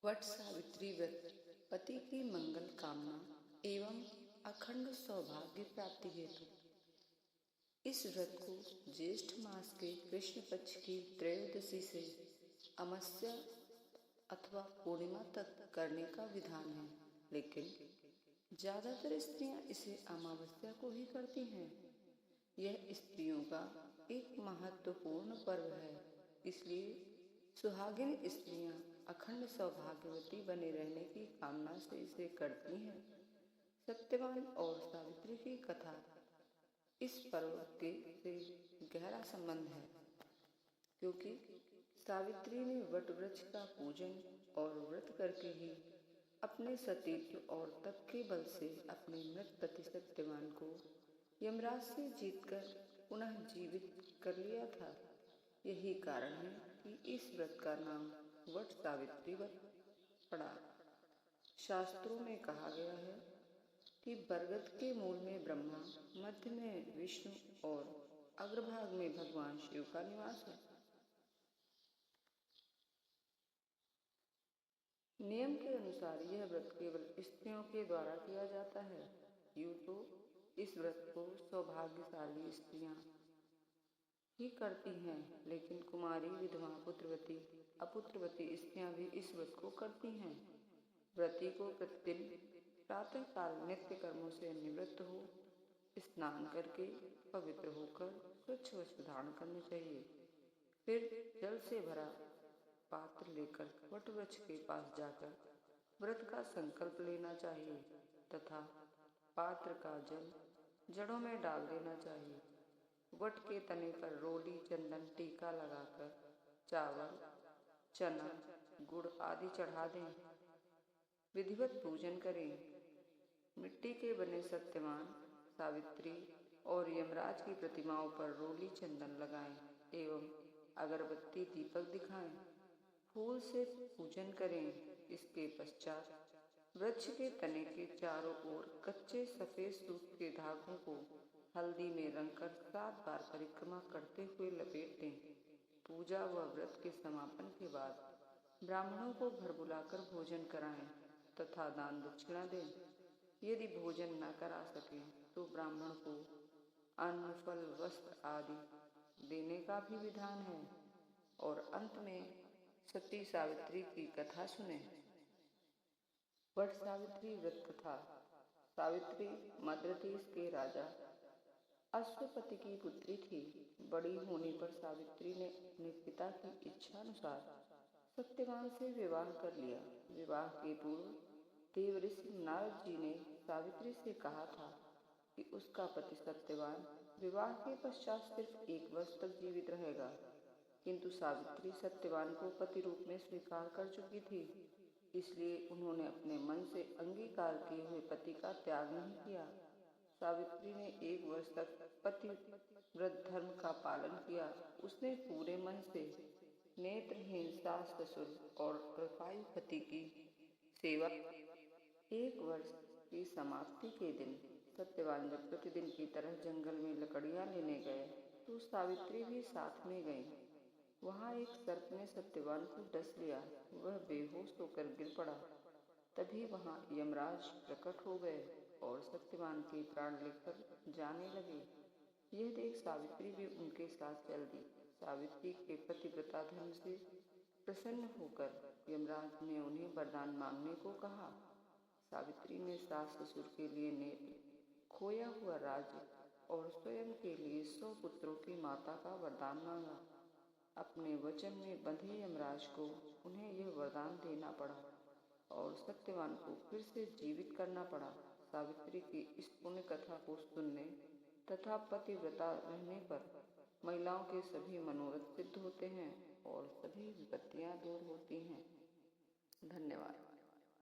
वट सावित्री व्रत पति की मंगल कामना एवं अखंड सौभाग्य प्राप्ति हेतु। इस व्रत को ज्येष्ठ मास के कृष्ण पक्ष की त्रयोदशी से अमावस्या अथवा पूर्णिमा तक करने का विधान है, लेकिन ज्यादातर स्त्रियां इसे अमावस्या को ही करती हैं। यह स्त्रियों का एक महत्वपूर्ण पर्व है, इसलिए सुहागिन स्त्रियां अखंड सौभाग्यवती बने रहने की कामना से इसे करती हैं। सत्यवान और सावित्री की कथा इस पर्व के से गहरा संबंध है, क्योंकि सावित्री ने वट वृक्ष का पूजन और व्रत करके ही अपने सतीत्व और तप के बल से अपने मृत पति सत्यवान को यमराज से जीतकर पुनः जीवित कर लिया था। यही कारण है कि इस व्रत का नाम वट सावित्री व्रत पड़ा। शास्त्रों में कहा गया है कि बरगद के मूल में ब्रह्मा, मध्य में विष्णु और अग्रभाग में भगवान शिव का निवास है। नियम के अनुसार यह व्रत केवल स्त्रियों के द्वारा किया जाता है। यूं तो इस व्रत को सौभाग्यशाली स्त्रियां ही करती हैं, लेकिन कुमारी, विधवा, पुत्रवती, अपुत्रवती स्त्रियां भी इस व्रत को करती हैं। व्रती को प्रतिदिन प्रातः काल नित्य कर्मों से निवृत्त हो स्नान करके पवित्र होकर स्वच्छ वस्त्र धारण करने चाहिए। फिर जल से भरा पात्र लेकर वट वृक्ष के पास जाकर व्रत का संकल्प लेना चाहिए तथा पात्र का जल जड़ों में डाल देना चाहिए। वट के तने पर रोली, चंदन, टीका लगाकर चावल, चना, गुड़ आदि चढ़ा दें। विधिवत पूजन करें। मिट्टी के बने सत्यवान, सावित्री और यमराज की प्रतिमाओं पर रोली, चंदन लगाएं एवं अगरबत्ती, दीपक दिखाएं। फूल से पूजन करें। इसके पश्चात वृक्ष के तने के चारों ओर कच्चे सफेद सूत के धागों को हल्दी में रंगकर 7 बार परिक्रमा करते हुए लपेट दें। पूजा व व्रत के समापन के बाद ब्राह्मणों को घर बुलाकर भोजन कराएं तथा दान दक्षिणा दें। यदि भोजन न करा सकें तो ब्राह्मण को अन्न, फल, वस्त्र आदि देने का भी विधान है। और अंत में सती सावित्री की कथा सुने। वट सावित्री व्रत कथा। सावित्री मध्य देश के राजा अश्वपति की पुत्री थी। बड़ी होने पर सावित्री ने अपने पिता की इच्छा अनुसार सत्यवान से विवाह कर लिया। विवाह के पूर्व देवऋषि नारद जी ने सावित्री से कहा था कि उसका पति सत्यवान विवाह के पश्चात सिर्फ 1 वर्ष तक जीवित रहेगा, किंतु सावित्री सत्यवान को पति रूप में स्वीकार कर चुकी थी, इसलिए उन्होंने अपने मन से अंगीकार किए हुए पति का त्याग नहीं किया। सावित्री ने 1 वर्ष तक पतिव्रत धर्म का पालन किया। उसने पूरे मन से नेत्रहीन सास, ससुर और अल्पायु पति की सेवा। 1 वर्ष की समाप्ति के दिन सत्यवान जब प्रतिदिन की तरह जंगल में लकड़ियां लेने गए तो सावित्री भी साथ में गई। वहां एक सर्प ने सत्यवान को डस लिया। वह बेहोश होकर गिर पड़ा। तभी वहां यमराज प्रकट हो गए और सत्यवान के प्राण लेकर जाने लगे। यह देख सावित्री भी उनके साथ चल दी। सावित्री के पतिव्रता धर्म से प्रसन्न होकर यमराज ने उन्हें वरदान मांगने को कहा। सावित्री ने सास ससुर के लिए नेत्र, खोया हुआ राज्य और स्वयं के लिए 100 पुत्रों की माता का वरदान मांगा। अपने वचन में बंधे यमराज को उन्हें यह वरदान देना पड़ा और सत्यवान को फिर से जीवित करना पड़ा। सावित्री की इस पुण्य कथा को सुनने तथा पतिव्रता रहने पर महिलाओं के सभी मनोरथ सिद्ध होते हैं और सभी विपत्तियां दूर होती हैं। धन्यवाद।